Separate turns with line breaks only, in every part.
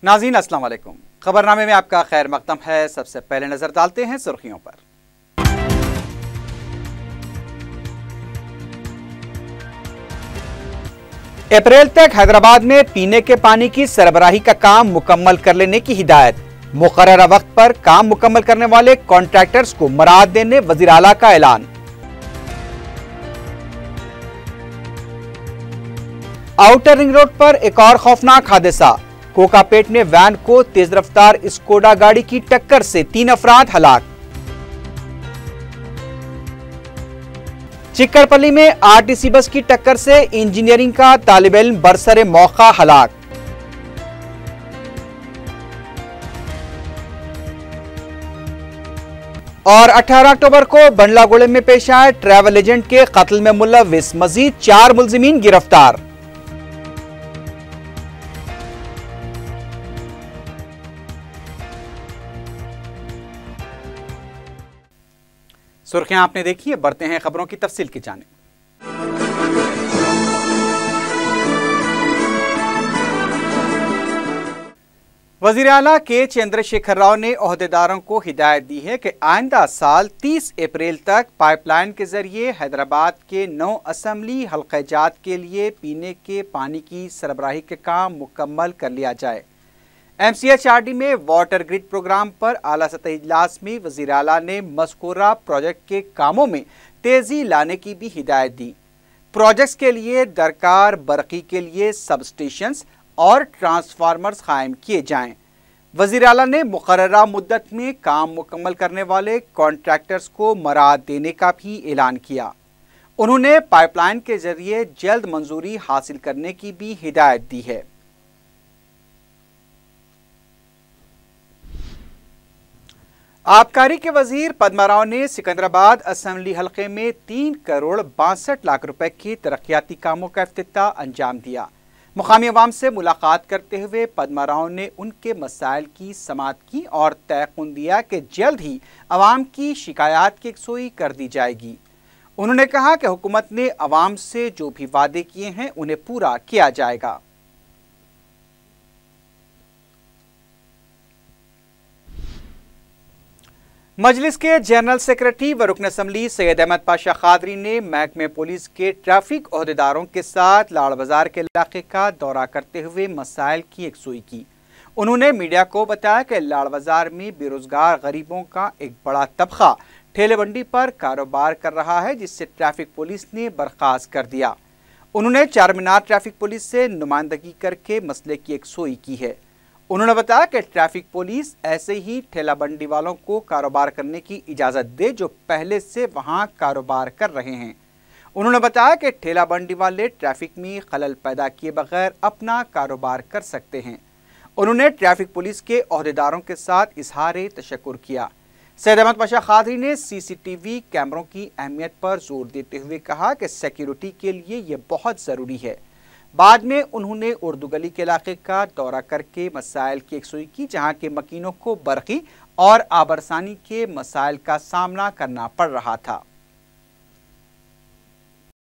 नाज़रीन अस्सलाम वालेकुम। खबरनामे में आपका खैर मकदम है। सबसे पहले नजर डालते हैं सुर्खियों पर। अप्रैल तक हैदराबाद में पीने के पानी की सरबराही का काम मुकम्मल कर लेने की हिदायत। मुकर्ररा वक्त पर काम मुकम्मल करने वाले कॉन्ट्रैक्टर्स को मराद देने वज़ीर आला का ऐलान। आउटर रिंग रोड पर एक और खौफनाक हादसा। कोकापेट में वैन को तेज रफ्तार स्कोडा गाड़ी की टक्कर से 3 अफराद हलाक। चिक्करपल्ली में आरटीसी बस की टक्कर से इंजीनियरिंग का तालिब इल्म बरसरे मौका हलाक। और 18 अक्टूबर को बंडलागुड़े में पेश आए ट्रैवल एजेंट के कत्ल में मुलव्विस मजीद 4 मुल्जिमीन गिरफ्तार। सुर्खियां आपने देखी है, बढ़ते हैं खबरों की तफसील की जानिब। वज़ीर आला के चंद्रशेखर राव ने ओहदेदारों को हिदायत दी है कि आइंदा साल 30 अप्रैल तक पाइपलाइन के जरिए हैदराबाद के 9 असम्बली हल्क़ाजात के लिए पीने के पानी की सरबराही के काम मुकम्मल कर लिया जाए। MCHRD में वाटर ग्रिड प्रोग्राम पर आला सतही इजलास में वज़ीर आला ने मज़कूरा प्रोजेक्ट के कामों में तेज़ी लाने की भी हिदायत दी। प्रोजेक्ट्स के लिए दरकार बरक़ी के लिए सब स्टेशंस और ट्रांसफार्मर्स कायम किए जाएं। वज़ीर आला ने मुकर्ररा मुद्दत में काम मुकम्मल करने वाले कॉन्ट्रैक्टर्स को मराद देने का भी ऐलान किया। उन्होंने पाइपलाइन के जरिए जल्द मंजूरी हासिल करने की भी हिदायत दी है। आबकारी के वजीर पद्मा राव ने सिकंदराबाद असम्बली हल्के में 3 करोड़ 62 लाख रुपए के तरक्याती कामों का इफ्तिताह अंजाम दिया। मुकामी अवाम से मुलाकात करते हुए पद्मा राव ने उनके मसाइल की समाअत की और तयक़ुन दिया कि जल्द ही अवाम की शिकायत की यकसुई कर दी जाएगी। उन्होंने कहा कि हुकूमत ने अवाम से जो भी वादे किए हैं उन्हें पूरा किया जाएगा। मजलिस के जनरल सेक्रेटरी व रुकन असम्बली सैयद अहमद पाशा कादरी ने महकमे पुलिस के ट्रैफिक ओहदेदारों के साथ लाड़ बाजार के इलाके का दौरा करते हुए मसाइल की यकसुई की। उन्होंने मीडिया को बताया कि लाड़ बाजार में बेरोजगार गरीबों का एक बड़ा तबका ठेले बंडी पर कारोबार कर रहा है, जिससे ट्रैफिक पुलिस ने बर्खास्त कर दिया। उन्होंने चारमीनार ट्रैफिक पुलिस से नुमाइंदगी करके मसले की यकसुई की है। उन्होंने बताया कि ट्रैफिक पुलिस ऐसे ही ठेला बंडी वालों को कारोबार करने की इजाज़त दे जो पहले से वहां कारोबार कर रहे हैं। उन्होंने बताया कि ठेला बंडी वाले ट्रैफिक में खलल पैदा किए बगैर अपना कारोबार कर सकते हैं। उन्होंने ट्रैफिक पुलिस के ओहदेदारों के साथ इजहार तशक्कुर किया। सैयद अहमद पाशा कादरी ने CCTV कैमरों की अहमियत पर जोर देते हुए कहा कि सिक्योरिटी के लिए ये बहुत ज़रूरी है। बाद में उन्होंने उर्दू गली के इलाके का दौरा करके मसाइल की यकसुई की, जहाँ के मकीनों को बरक़ी और आबरसानी के मसाइल का सामना करना पड़ रहा था।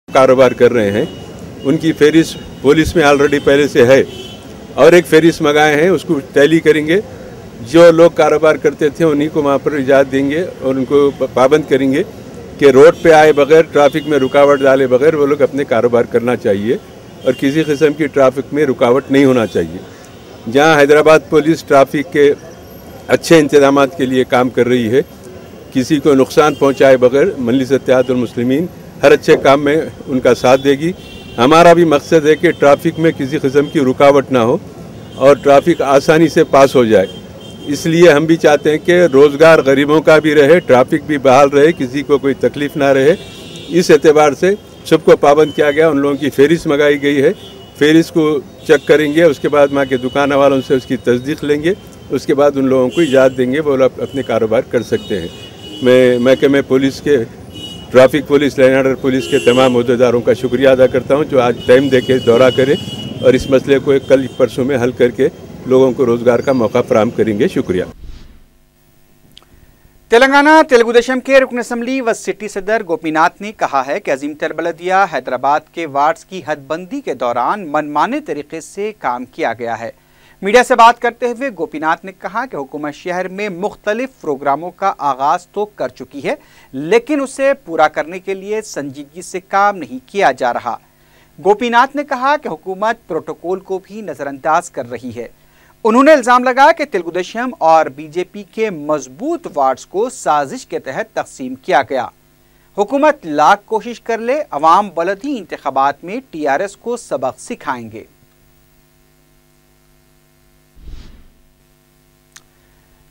कारोबार कर रहे हैं उनकी फेरिस पुलिस में ऑलरेडी पहले से है और एक फेरिस मंगाए हैं, उसको टैली करेंगे। जो लोग कारोबार करते थे उन्हीं को वहाँ पर इजाज़त देंगे और उनको पाबंद करेंगे कि रोड पे आए बगैर, ट्रैफिक में रुकावट डाले बगैर वो लोग अपने कारोबार करना चाहिए और किसी किस्म की ट्रैफिक में रुकावट नहीं होना चाहिए। जहाँ हैदराबाद पुलिस ट्रैफिक के अच्छे इंतजाम के लिए काम कर रही है, किसी को नुकसान पहुँचाए बगैर मजलिस इत्तेहादुल मुस्लिमीन हर अच्छे काम में उनका साथ देगी। हमारा भी मकसद है कि ट्रैफिक में किसी किस्म की रुकावट ना हो और ट्रैफिक आसानी से पास हो जाए। इसलिए हम भी चाहते हैं कि रोज़गार गरीबों का भी रहे, ट्रैफिक भी बहाल रहे, किसी को कोई तकलीफ़ ना रहे। इस एतबार से सबको पाबंद किया गया। उन लोगों की फेरिस मंगाई गई है, फेरिस को चेक करेंगे, उसके बाद वहाँ के दुकान वालों से उसकी तस्दीक लेंगे, उसके बाद उन लोगों को इजाज़त देंगे, वो लोग अपने कारोबार कर सकते हैं। मैं महकमे पुलिस के traffic police, line order police के तमाम अहदेदारों का शुक्रिया अदा करता हूँ जो आज टाइम दे के दौरा करें और इस मसले को कल परसों में हल करके लोगों को रोज़गार का मौका फराहम करेंगे। शुक्रिया।
तेलंगाना तेलुगु देशम के रुकन असम्बली व सिटी सदर गोपीनाथ ने कहा है कि अजीम तर बलदिया हैदराबाद के वार्ड्स की हदबंदी के दौरान मनमाने तरीके से काम किया गया है। मीडिया से बात करते हुए गोपीनाथ ने कहा कि हुकूमत शहर में मुख्तलिफ प्रोग्रामों का आगाज तो कर चुकी है, लेकिन उसे पूरा करने के लिए संजीदगी से काम नहीं किया जा रहा। गोपीनाथ ने कहा कि हुकूमत प्रोटोकॉल को भी नजरअंदाज कर रही है। उन्होंने इल्जाम लगाया कि तेलुगुदेशम और बीजेपी के मजबूत वार्ड्स को साजिश के तहत तकसीम किया गया। हुकूमत लाख कोशिश कर ले, अवाम बलदी इंतखाबात में टीआरएस को सबक सिखाएंगे।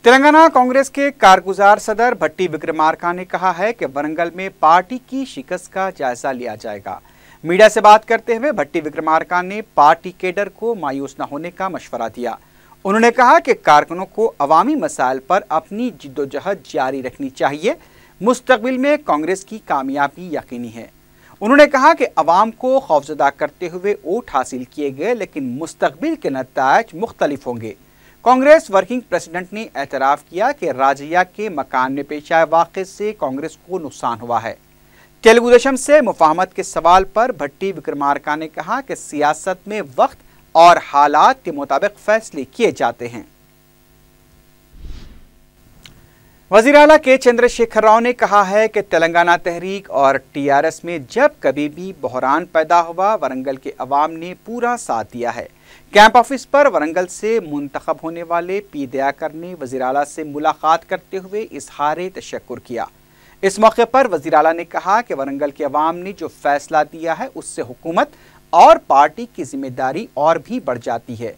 तेलंगाना कांग्रेस के कारगुजार सदर भट्टी विक्रमार्का ने कहा है कि वरंगल में पार्टी की शिकस्त का जायजा लिया जाएगा। मीडिया से बात करते हुए भट्टी विक्रमार्का ने पार्टी केडर को मायूस न होने का मशवरा दिया। उन्होंने कहा कि कारकुनों को अवामी मसाइल पर अपनी जिद्दोजहद जारी रखनी चाहिए। मुस्तकबिल में कांग्रेस की कामयाबी यकीनी है। उन्होंने कहा कि अवाम को खौफजदा करते हुए वोट हासिल किए गए, लेकिन मुस्तकबिल के नतायज मुख्तलिफ होंगे। कांग्रेस वर्किंग प्रेसिडेंट ने एतराफ़ किया कि राजैया के मकान में पेश आए वाक़े से कांग्रेस को नुकसान हुआ है। तेलुगुदेशम से मुफाहमत के सवाल पर भट्टी विक्रमार्का ने कहा कि सियासत में वक्त और हालात के मुताबिक फैसले किए जाते हैं। वज़ीर आला के चंद्रशेखर राव ने कहा है कि तेलंगाना तहरीक और टीआरएस में जब कभी भी बहरान पैदा हुआ, वरंगल के अवाम ने पूरा साथ दिया है। कैंप ऑफिस पर वरंगल से मुंतखब होने वाले पी दयाकर ने वज़ीर आला से मुलाकात करते हुए इजहार तशक्कुर किया। इस मौके पर वज़ीर आला ने कहा कि वरंगल के अवाम ने जो फैसला दिया है, उससे हुकूमत और पार्टी की जिम्मेदारी और भी बढ़ जाती है।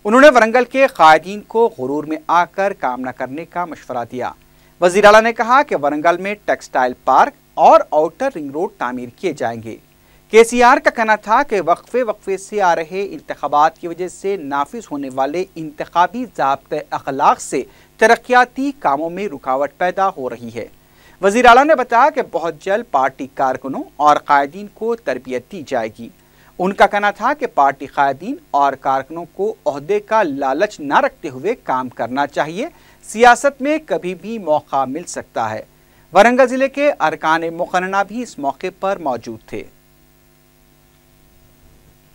उन्होंने वरंगल के कायदीन को गुरूर में आकर काम न करने का मशवरा दिया। वज़ीर आला ने कहा कि वरंगल में टेक्सटाइल पार्क और आउटर रिंग रोड तामीर किए जाएंगे। केसीआर का कहना था कि वक्फे से आ रहे इंतखाबात की वजह से नाफिज होने वाले इंतखाबी ज़ाब्ते अखलाक से तरक्याती कामों में रुकावट पैदा हो रही है। वज़ीर आला ने बताया कि बहुत जल्द पार्टी कारकुनों और कायदीन को तरबियत दी जाएगी। उनका कहना था कि पार्टी कायदीन और कारकुनों को ओहदे का लालच न रखते हुए काम करना चाहिए। सियासत में कभी भी मौका मिल सकता है। वरंगल जिले के अरकान मुकर्रना भी इस मौके पर मौजूद थे।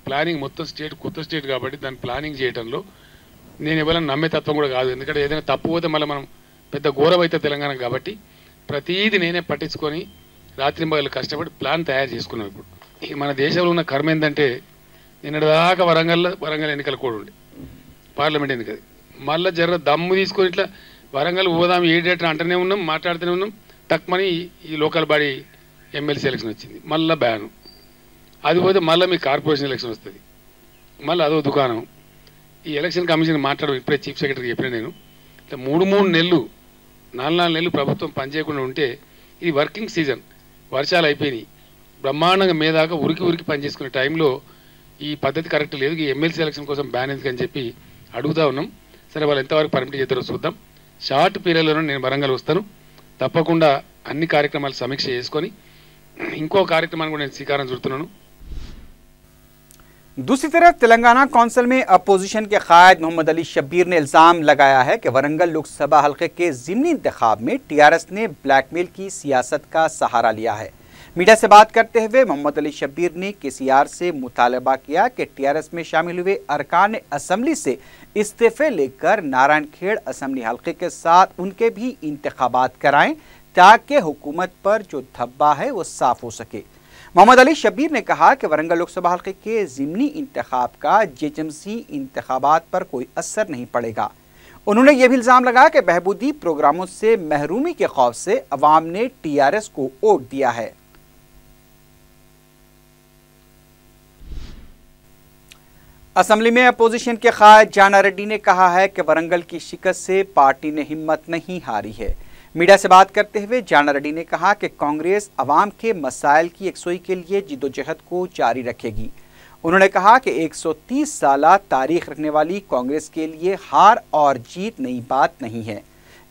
ప్లానింగ్ మొత్తం స్టేట్ కొత్త స్టేట్ కాబట్టి దాని ప్లానింగ్ చేయడంలో నేను ఎవరైనా నమ్మే తత్వం కూడా కాదు. ఎందుకంటే ఏదైనా తప్పు పోతే మళ్ళీ మనం పెద్ద ఘోరం అయితే తెలంగాణ కాబట్టి ప్రతిదీ నేనే పట్టించుకొని రాత్రింబగళ్ళు కష్టపడి ప్లాన్ తయారు చేసుకున్నాను. ఇప్పుడు మన దేశంలో ఉన్న కర్మ ఏంటంటే నిన్నటిదాకా వరంగల్ ఎన్నికల కోడ్ ఉండే పార్లమెంట్ ఎన్నికది. మళ్ళీ జర దమ్ము తీసుకొని ఇట్లా వరంగల్ పోదాం ఏ డేట్ అంటూనే ఉన్నాం, మాట్లాడుతూనే ఉన్నాం. టక్మని ఈ లోకల్ బాడీ ఎమ్మెల్సీ ఎలక్షన్ వచ్చింది, మళ్ళీ బ్యాను. అది పోతే మళ్ళీ మీ కార్పొరేషన్ ఎలక్షన్ వస్తుంది, మళ్ళీ అదో దుకాణం. ఈ ఎలక్షన్ కమిషన్ మాట్లాడడం ఇప్పుడే చీఫ్ సెక్రటరీకి చెప్పిన నేను. ఇట్లా 3 నెలలు 4 నెలలు ప్రభుత్వం పనిచేయకుండా ఉంటే ఇది వర్కింగ్ సీజన్, వర్షాలు అయిపోయినాయి, బ్రహ్మాండంగా మేదాకా ఉరికి పనిచేసుకునే టైంలో ఈ పద్ధతి కరెక్ట్ లేదు. ఈ ఎమ్మెల్సీ ఎలక్షన్ కోసం బ్యాన్ ఎందుకని చెప్పి అడుగుతూ ఉన్నాం. సరే వాళ్ళు ఎంతవరకు పర్మిట్ చేస్తారో చూద్దాం. షార్ట్ పీరియడ్లోనే నేను వరంగల్ వస్తాను. తప్పకుండా అన్ని కార్యక్రమాలు సమీక్ష చేసుకొని ఇంకో కార్యక్రమాన్ని కూడా నేను శ్రీకారం చుడుతున్నాను.
दूसरी तरफ तेलंगाना कौंसिल में अपोजिशन के कायद मोहम्मद अली शब्बीर ने इल्ज़ाम लगाया है कि वरंगल लोकसभा हल्के के ज़िमनी इंतखाब में टीआरएस ने ब्लैकमेल की सियासत का सहारा लिया है। मीडिया से बात करते हुए मोहम्मद अली शब्बीर ने केसीआर से मुतालबा किया कि टीआरएस में शामिल हुए अरकान असम्बली से इस्तीफे लेकर नारायणखेड़ असम्बली हल्के के साथ उनके भी इंतखाबात कराएं, ताकि हुकूमत पर जो धब्बा है वो साफ हो सके। मोहम्मद अली शब्बीर ने कहा कि वरंगल लोकसभा हल्के के ज़िमनी इंतखाब का जेएचएमसी इंतखाबात पर कोई असर नहीं पड़ेगा। उन्होंने यह भी इल्ज़ाम लगाया कि बहबूदी प्रोग्रामों से महरूमी के खौफ से अवाम ने टीआरएस को वोट दिया है। असम्बली में अपोजिशन के कायद जाना रेड्डी ने कहा है कि वरंगल की शिकस्त से पार्टी ने हिम्मत नहीं हारी है। मीडिया से बात करते हुए जाना रेड्डी ने कहा कि कांग्रेस अवाम के मसाइल की यकसुई के लिए जिद्दोजहद को जारी रखेगी। उन्होंने कहा कि 130 साल तारीख रखने वाली कांग्रेस के लिए हार और जीत नई बात नहीं है।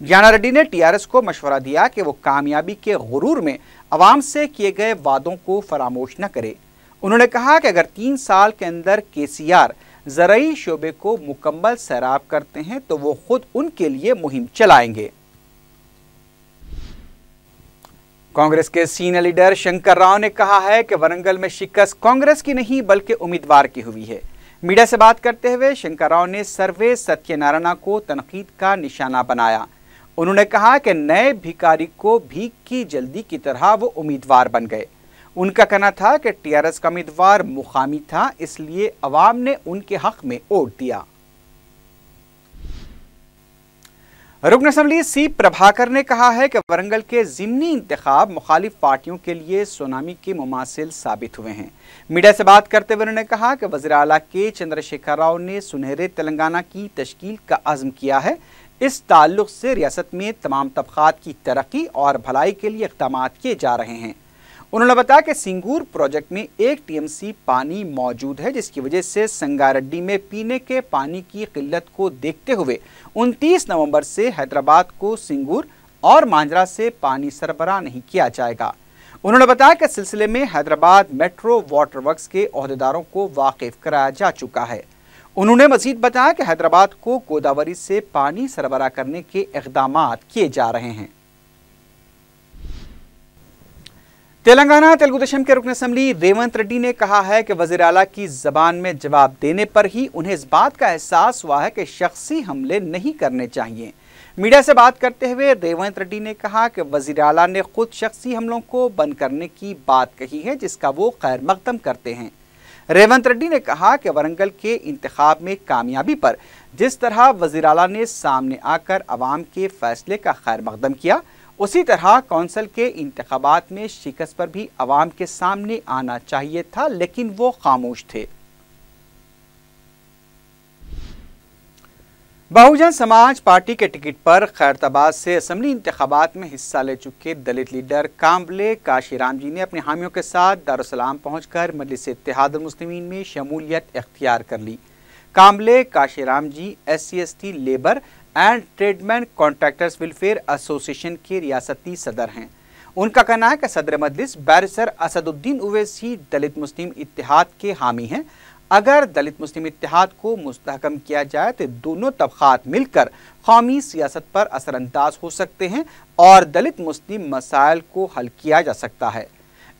जाना रेड्डी ने टीआरएस को मशवरा दिया कि वो कामयाबी के गुरूर में अवाम से किए गए वादों को फरामोश न करे। उन्होंने कहा कि अगर 3 साल के अंदर केसीआर ज़राई शोबे को मुकम्मल सैराब करते हैं तो वो खुद उनके लिए मुहिम चलाएंगे। कांग्रेस के सीनियर लीडर शंकर राव ने कहा है कि वरंगल में शिकस्त कांग्रेस की नहीं बल्कि उम्मीदवार की हुई है। मीडिया से बात करते हुए शंकर राव ने सर्वे सत्यनारायण को तनकीद का निशाना बनाया। उन्होंने कहा कि नए भिखारी को भीख की जल्दी की तरह वो उम्मीदवार बन गए। उनका कहना था कि टीआरएस का उम्मीदवार मुकामी था, इसलिए अवाम ने उनके हक में वोट दिया। रुकन असम्बली सी प्रभाकर ने कहा है कि वरंगल के ज़िमनी इंतखाब मुखालिफ पार्टियों के लिए सुनामी के मुमासिल साबित हुए हैं। मीडिया से बात करते हुए उन्होंने कहा कि वज़ीर आला के चंद्रशेखर राव ने सुनहरे तेलंगाना की तश्कील का अज़्म किया है। इस ताल्लुक से रियासत में तमाम तबक़ात की तरक्की और भलाई के लिए इक़दाम किए जा रहे हैं। उन्होंने बताया कि सिंगूर प्रोजेक्ट में 1 टीएमसी पानी मौजूद है, जिसकी वजह से संगारेड्डी में पीने के पानी की किल्लत को देखते हुए 29 नवंबर से हैदराबाद को सिंगूर और मांजरा से पानी सरबराह नहीं किया जाएगा। उन्होंने बताया कि सिलसिले में हैदराबाद मेट्रो वाटर वर्क्स के ओहदेदारों को वाकिफ कराया जा चुका है। उन्होंने मजीद बताया कि हैदराबाद को गोदावरी से पानी सरबराह करने के इक़दाम किए जा रहे हैं। तेलंगाना तेलुगु देशम के रुकन असम्बली रेवंत रेड्डी ने कहा है कि वज़ीर आला की ज़बान में जवाब देने पर ही उन्हें इस बात का एहसास हुआ है कि शख्सी हमले नहीं करने चाहिए। मीडिया से बात करते हुए रेवंत रेड्डी ने कहा कि वज़ीर आला ने खुद शख्सी हमलों को बंद करने की बात कही है, जिसका वो खैर मकदम करते हैं। रेवंत रेड्डी ने कहा कि वरंगल के इंतखाब में कामयाबी पर जिस तरह वज़ीर आला ने सामने आकर अवाम के फैसले का खैर मकदम किया, उसी तरह कौंसिल के इंतखाबात में शिकस्त पर भी अवाम के सामने आना चाहिए था, लेकिन वो खामोश थे। बहुजन समाज पार्टी के टिकट पर खैरताबाद से असम्बली इंतखाबात में हिस्सा ले चुके दलित लीडर काम्बले काशीराम जी ने अपने हामियों के साथ दारुसलाम पहुंचकर मजलिस इत्तेहादुल मुस्लिमीन में शमूलियत इख्तियार कर ली। काम्बले काशीराम जी SC/ST labour and tradesman contractors welfare association के रियासती सदर हैं। उनका कहना है कि सदर मजलिस बैरिस्टर असदुद्दीन ओवैसी दलित मुस्लिम इत्तेहाद के हामी हैं। अगर दलित मुस्लिम इत्तेहाद को मुस्तहकम किया जाए तो दोनों तबक़ात मिलकर कौमी सियासत पर असरअंदाज हो सकते हैं और दलित मुस्लिम मसाइल को हल किया जा सकता है।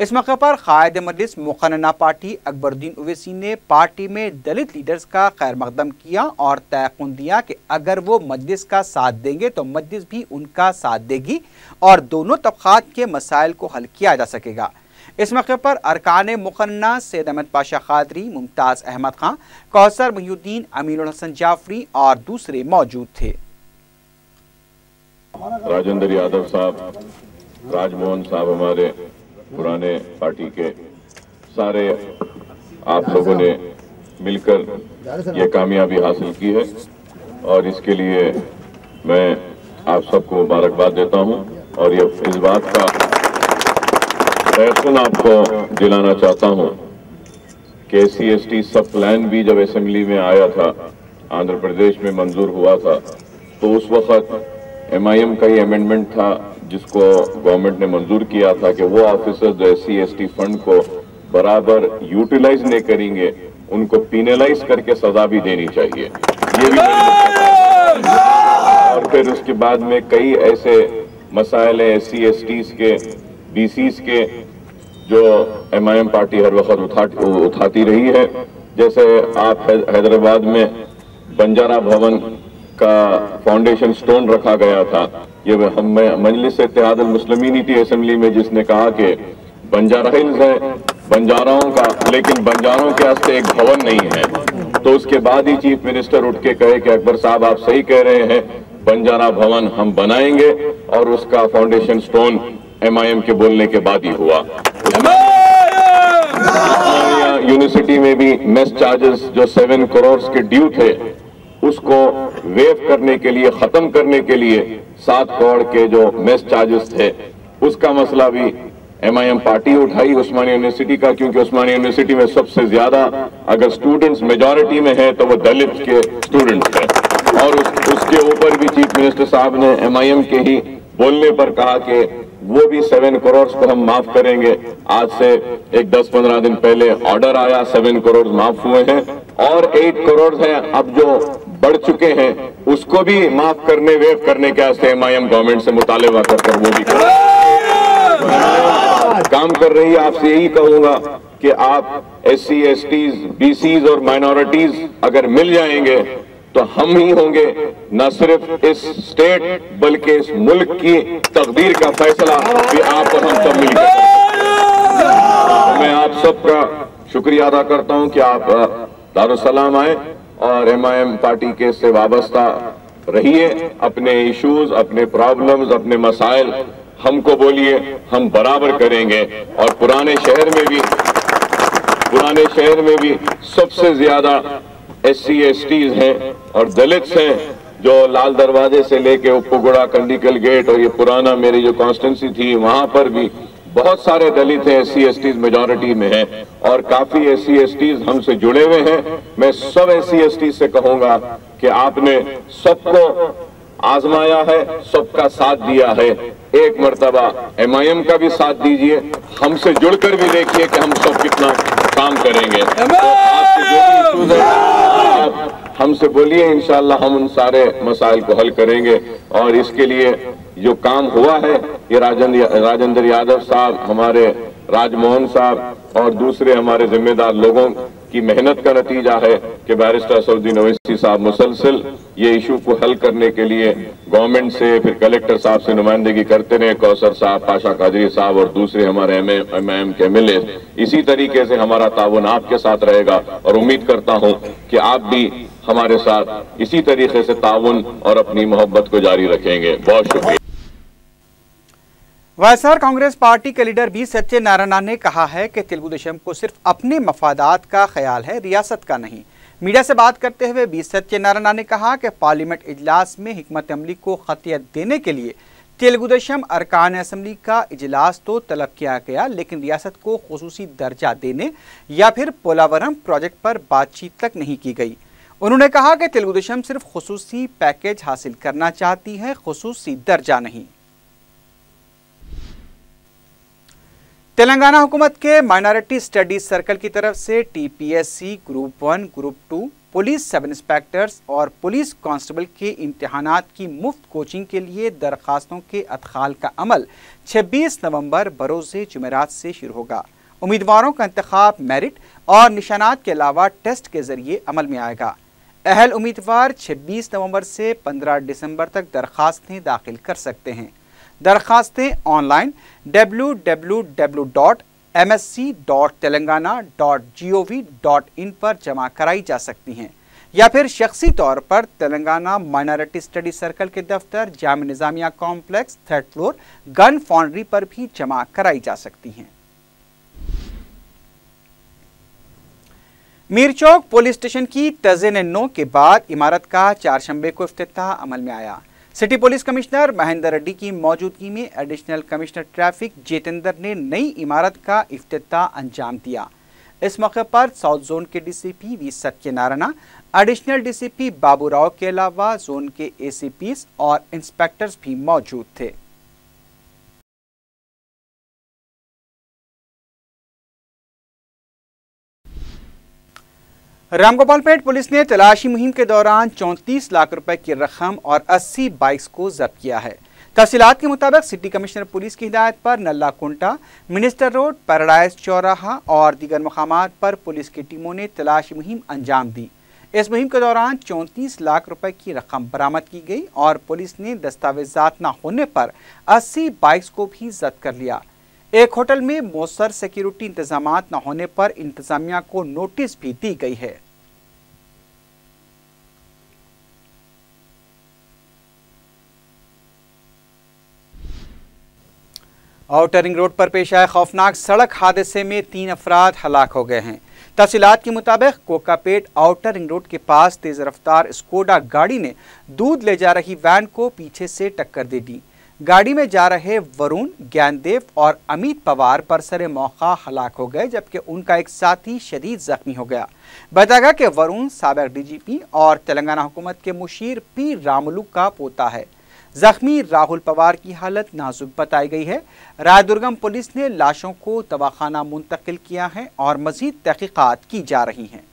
इस मौके पर कायद मजलिस मुक़न्नना पार्टी अकबरुद्दीन ओवैसी ने पार्टी में दलित लीडर्स का खैर मकदम किया और तयक़ुन दिया कि अगर वो मजलिस का साथ देंगे तो मजलिस भी उनका साथ देगी और दोनों तबक़ात के मसाइल को हल किया जा सकेगा। इस मौके पर अरकान मुक़न्नना सैयद अहमद पाशा क़ादरी, मुमताज़ अहमद खां, कौसर मुहिउद्दीन, अमीरुल हसन जाफरी और दूसरे मौजूद थे।
राजेंद्र यादव साहब, राजमोहन साहब, हमारे पुराने पार्टी के सारे आप लोगों ने मिलकर ये कामयाबी हासिल की है और इसके लिए मैं आप सबको मुबारकबाद देता हूं और ये इस बात का फैसला आपको दिलाना चाहता हूं कि SC/ST सब प्लान भी जब असेंबली में आया था, आंध्र प्रदेश में मंजूर हुआ था, तो उस वक्त MIM का ही अमेंडमेंट था जिसको गवर्नमेंट ने मंजूर किया था कि वो ऑफिसर्स जो SC/ST फंड को बराबर यूटिलाइज नहीं करेंगे उनको पिनलाइज करके सजा भी देनी चाहिए। ये भी और फिर उसके बाद में कई ऐसे मसाइल हैं SC/STs के, BCs के, जो MIM पार्टी हर वक्त उठाती रही है। जैसे आप हैदराबाद में बंजारा भवन का फाउंडेशन स्टोन रखा गया था, ये हम मजलिस इत्तेहादुल मुस्लिमीन की असेंबली में जिसने कहा कि बंजारा हिल्स है बंजाराओं का, लेकिन बंजारों के वास्ते एक भवन नहीं है। तो उसके बाद ही चीफ मिनिस्टर उठ के कहे कि अकबर साहब आप सही कह रहे हैं, बंजारा भवन हम बनाएंगे और उसका फाउंडेशन स्टोन MIM के बोलने के बाद ही हुआ। यूनिवर्सिटी में भी मेस चार्जेस जो 7 करोड़ के ड्यू थे उसको वेव करने के लिए, खत्म करने के लिए 7 करोड़ के जो मेस चार्जेस थे उसका मसला भी MIM पार्टी उठाई उस्मानिया यूनिवर्सिटी का, क्योंकि उस्मानिया यूनिवर्सिटी में सबसे ज्यादा अगर स्टूडेंट्स मेजॉरिटी में है तो वो दलित के स्टूडेंट्स हैं और उसके ऊपर भी चीफ मिनिस्टर साहब ने MIM के ही बोलने पर कहा कि वो भी 7 करोड़ को हम माफ करेंगे। आज से एक 10-15 दिन पहले ऑर्डर आया, 7 करोड़ माफ हुए हैं और 8 करोड़ हैं अब जो बढ़ चुके हैं उसको भी माफ करने, वेव करने के वास्ते MIM गवर्नमेंट से मुतालबा कर वो भी काम कर रही है। आपसे यही कहूंगा कि आप SC, STs, BCs और माइनॉरिटीज अगर मिल जाएंगे तो हम ही होंगे न सिर्फ इस स्टेट बल्कि इस मुल्क की तकदीर का फैसला भी आप और हम सब मिलकर करेंगे। मैं आप सबका शुक्रिया अदा करता हूं कि आप दारुस्सलाम आए और MIM पार्टी के से वाबस्ता रहिए। अपने इश्यूज, अपने प्रॉब्लम्स, अपने मसाइल हमको बोलिए, हम बराबर करेंगे। और पुराने शहर में भी सबसे ज्यादा SC, STs हैं और दलित्स हैं, जो लाल दरवाजे से लेके उप्पुगुड़ा, कंडीकल गेट और ये पुराना मेरी जो कॉन्स्टिट्यूंसी थी वहां पर भी बहुत सारे दलित हैं। SC, STs मेजॉरिटी में हैं और काफी SC, STs हमसे जुड़े हुए हैं। मैं सब SC, STs से कहूंगा कि आपने सबको आजमाया है, सबका साथ दिया है। एक मर्तबा MIM का भी साथ दीजिए, हमसे जुड़कर भी देखिए कि हम सब कितना काम करेंगे। तो आपसे जो भी इश्यूज है आप हमसे बोलिए, इंशाल्लाह हम उन सारे मसाइल को हल करेंगे। और इसके लिए जो काम हुआ है ये राजेंद्र यादव साहब, हमारे राजमोहन साहब और दूसरे हमारे जिम्मेदार लोगों की मेहनत का नतीजा है कि बैरिस्टर असदुद्दीन ओवैसी साहब मुसलसल ये इशू को हल करने के लिए गवर्नमेंट से, फिर कलेक्टर साहब से नुमाइंदगी करते रहे, कौसर साहब, पाशा कादरी साहब और दूसरे हमारे MIM के MLA। इसी तरीके से हमारा ताउन आपके साथ रहेगा और उम्मीद करता हूं कि आप भी हमारे साथ इसी तरीके से ताउन और अपनी मोहब्बत को जारी रखेंगे। बहुत शुक्रिया।
वायएसआर कांग्रेस पार्टी के लीडर बी सत्यनारायण ने कहा है कि तेलुगुदेशम को सिर्फ अपने मफादात का ख्याल है, रियासत का नहीं। मीडिया से बात करते हुए बी सत्यनारायण ने कहा कि पार्लियामेंट इजलास में हिकमत अमली को खतियत देने के लिए तेलुगुदेशम अरकान असम्बली का इजलास तो तलब किया गया, लेकिन रियासत को खुसूसी दर्जा देने या फिर पोलावरम प्रोजेक्ट पर बातचीत तक नहीं की गई। उन्होंने कहा कि तेलुगुदेशम सिर्फ खुसूसी पैकेज हासिल करना चाहती है, खुसूसी दर्जा नहीं। तेलंगाना हुकूमत के माइनॉरिटी स्टडीज सर्कल की तरफ से TPSC ग्रुप 1, ग्रुप 2, पुलिस सब इंस्पेक्टर्स और पुलिस कांस्टेबल के इम्तिहानात की मुफ्त कोचिंग के लिए दरखास्तों के अदखाल का अमल 26 नवंबर बरोज़े जुमेरात से शुरू होगा। उम्मीदवारों का इंतखाब मेरिट और निशानात के अलावा टेस्ट के जरिए अमल में आएगा। अहल उम्मीदवार 26 नवंबर से 15 दिसंबर तक दरखास्तें दाखिल कर सकते हैं। दरखास्तें ऑनलाइन www.msc.telangana.gov.in पर जमा कराई जा सकती हैं या फिर शख्सी तौर पर तेलंगाना माइनॉरिटी स्टडी सर्कल के दफ्तर Jamia Nizamia complex 3rd floor gun foundry पर भी जमा कराई जा सकती हैं। मीरचौक पुलिस स्टेशन की तज़े-ए-नौ के बाद इमारत का चारशंबे को इफ्तिताह अमल में आया। City police commissioner Mahendra Reddy की मौजूदगी में एडिशनल कमिश्नर ट्रैफिक जितेंद्र ने नई इमारत का इफ्तिताह अंजाम दिया। इस मौके पर साउथ जोन के DCP V Satyanarayana, additional DCP Babu Rao के अलावा जोन के ACPs और इंस्पेक्टर्स भी मौजूद थे। रामगोपालपेट पुलिस ने तलाशी मुहिम के दौरान 34 लाख रुपए की रकम और 80 बाइक्स को जब्त किया है। तफसीलात के मुताबिक सिटी कमिश्नर पुलिस की हिदायत पर नल्ला कुंटा, मिनिस्टर रोड, पैराडाइज चौराहा और दीगर मकामात पर पुलिस की टीमों ने तलाशी मुहिम अंजाम दी। इस मुहिम के दौरान 34 लाख रुपए की रकम बरामद की गई और पुलिस ने दस्तावेजात न होने पर 80 बाइक्स को भी जब्त कर लिया। एक होटल में मौसर सिक्योरिटी इंतजामात न होने पर इंतजामिया को नोटिस भी दी गई है। आउटर रिंग रोड पर पेश आए खौफनाक सड़क हादसे में 3 अफराद हलाक हो गए हैं। तफसीलात के मुताबिक कोकापेट आउटर रिंग रोड के पास तेज रफ्तार स्कोडा गाड़ी ने दूध ले जा रही वैन को पीछे से टक्कर दे दी। गाड़ी में जा रहे वरुण, ज्ञानदेव और अमित पवार बरसरे मौका हलाक हो गए, जबकि उनका एक साथी शदीद जख्मी हो गया। बताया कि वरुण साबिक DGP और तेलंगाना हुकूमत के मुशीर P रामुलू का पोता है। जख्मी राहुल पवार की हालत नाजुक बताई गई है। रायदुर्गम पुलिस ने लाशों को दवाखाना मुंतकिल किया है और मजीद तहकीकात की जा रही हैं।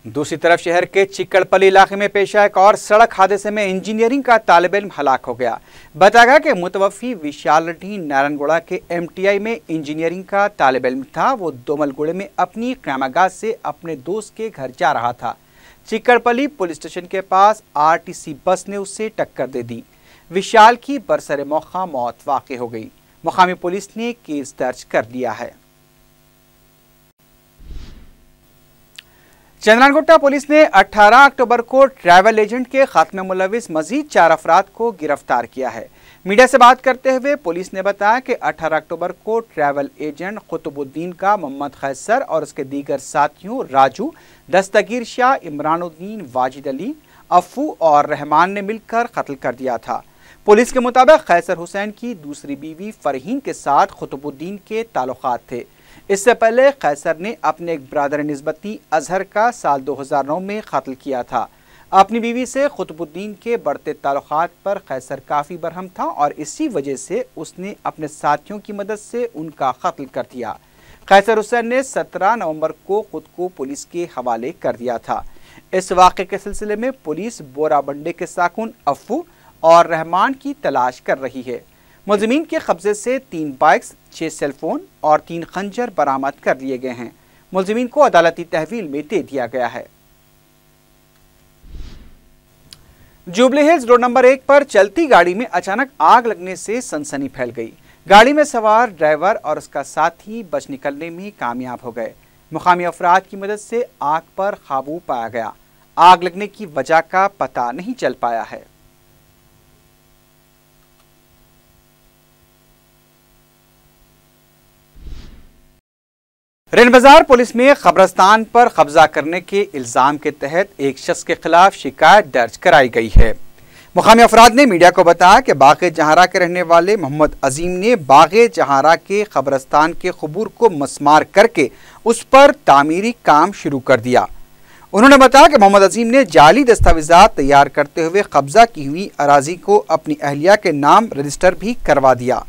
दूसरी तरफ शहर के चिक्कड़पल्ली इलाके में पेश आए एक और सड़क हादसे में इंजीनियरिंग का तालिब इल्म हलाक हो गया। बताया गया कि मुतवफ़ी विशाल रेड्डी नारायणगुड़ा के MTI में इंजीनियरिंग का तालिब इल्म था। वो दोमलगुड़े में अपनी क़यामगाह से अपने दोस्त के घर जा रहा था। चिक्कड़पल्ली पुलिस स्टेशन के पास RTC बस ने उसे टक्कर दे दी। विशाल की बरसरे मौका मौत वाक़ हो गई। मुकामी पुलिस ने केस दर्ज कर लिया है। चंद्रानगुट्टा पुलिस ने 18 अक्टूबर को ट्रैवल एजेंट के खत्म में मुलविस मजीद 4 अफराद को गिरफ्तार किया है। मीडिया से बात करते हुए पुलिस ने बताया कि 18 अक्टूबर को ट्रैवल एजेंट कुतुबुद्दीन का मोहम्मद खैसर और उसके दीगर साथियों राजू, दस्तगीर शाह, इमरानुद्दीन, वाजिद अली, अफू और रहमान ने मिलकर कत्ल कर दिया था। पुलिस के मुताबिक खैसर हुसैन की दूसरी बीवी फरहीन के साथ कुतुबुद्दीन के ताल्लुकात थे। इससे पहले खैसर ने अपने एक ब्रादर निस्बती अजहर का साल 2009 में कत्ल किया था। अपनी बीवी से कुतुबुद्दीन के बढ़ते ताल्लुकात पर खैसर काफ़ी बरहम था और इसी वजह से उसने अपने साथियों की मदद से उनका कत्ल कर दिया। खैसर हुसैन ने 17 नवंबर को खुद को पुलिस के हवाले कर दिया था। इस वाक़े के सिलसिले में पुलिस बोराबंडे के साकुन अफू और रहमान की तलाश कर रही है। मुलजिमीन के कब्जे से 3 बाइक्स, 6 सेलफोन और 3 खंजर बरामद कर लिए गए हैं। मुलजिमीन को अदालती तहवील में दे दिया गया है। जुबली हिल्स रोड नंबर 1 पर चलती गाड़ी में अचानक आग लगने से सनसनी फैल गई। गाड़ी में सवार ड्राइवर और उसका साथी बच निकलने में कामयाब हो गए। मुकामी अफराद की मदद से आग पर काबू पाया गया। आग लगने की वजह का पता नहीं चल पाया है। रेन बाजार पुलिस में कब्रिस्तान पर कब्जा करने के इल्जाम के तहत एक शख्स के खिलाफ शिकायत दर्ज कराई गई है। मुकामी अफराद ने मीडिया को बताया कि बाग़े जहारा के रहने वाले मोहम्मद अजीम ने बाग़े जहारा के कब्रिस्तान के क़बूर को मसमार करके उस पर तामीरी काम शुरू कर दिया। उन्होंने बताया कि मोहम्मद अजीम ने जाली दस्तावेजात तैयार करते हुए कब्जा की हुई अराजी को अपनी अहलिया के नाम रजिस्टर भी करवा दिया।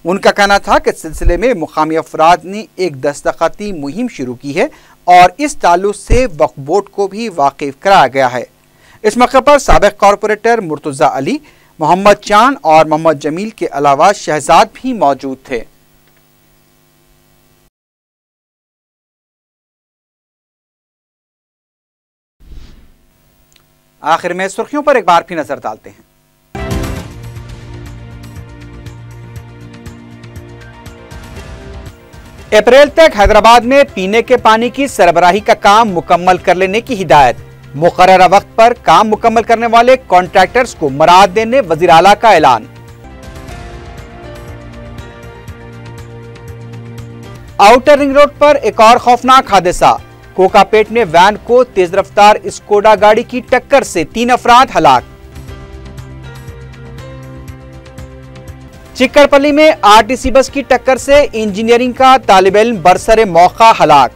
उनका कहना था कि इस सिलसिले में मुकामी अफराद ने एक दस्तखती मुहिम शुरू की है और इस ताल्लुक से वक्फ बोर्ड को भी वाकिफ कराया गया है। इस मौके पर साबिक कॉरपोरेटर मुर्तजा अली, मोहम्मद चांद और मोहम्मद जमील के अलावा शहजाद भी मौजूद थे। आखिर में सुर्खियों पर एक बार फिर नजर डालते हैं। अप्रैल तक हैदराबाद में पीने के पानी की सरबराही का काम मुकम्मल कर लेने की हिदायत। मुकर्ररा वक्त पर काम मुकम्मल करने वाले कॉन्ट्रैक्टर्स को मराद देने वजीर आला का ऐलान। आउटर रिंग रोड पर एक और खौफनाक हादसा। कोकापेट में वैन को तेज रफ्तार स्कोडा गाड़ी की टक्कर से 3 अफराद हलाक। चिक्कड़पल्ली में RTC बस की टक्कर से इंजीनियरिंग का तालिब इल्म बरसरे मौका हलाक।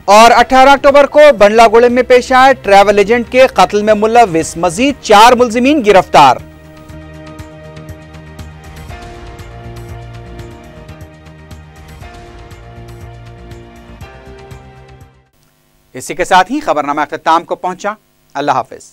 और 18 अक्टूबर को बंडलागुड़े में पेश आए ट्रैवल एजेंट के कत्ल में मुलविस मजीद 4 मुलजिमीन गिरफ्तार। इसी के साथ ही खबरनामा अख्ताम को पहुंचा। अल्लाह हाफिज।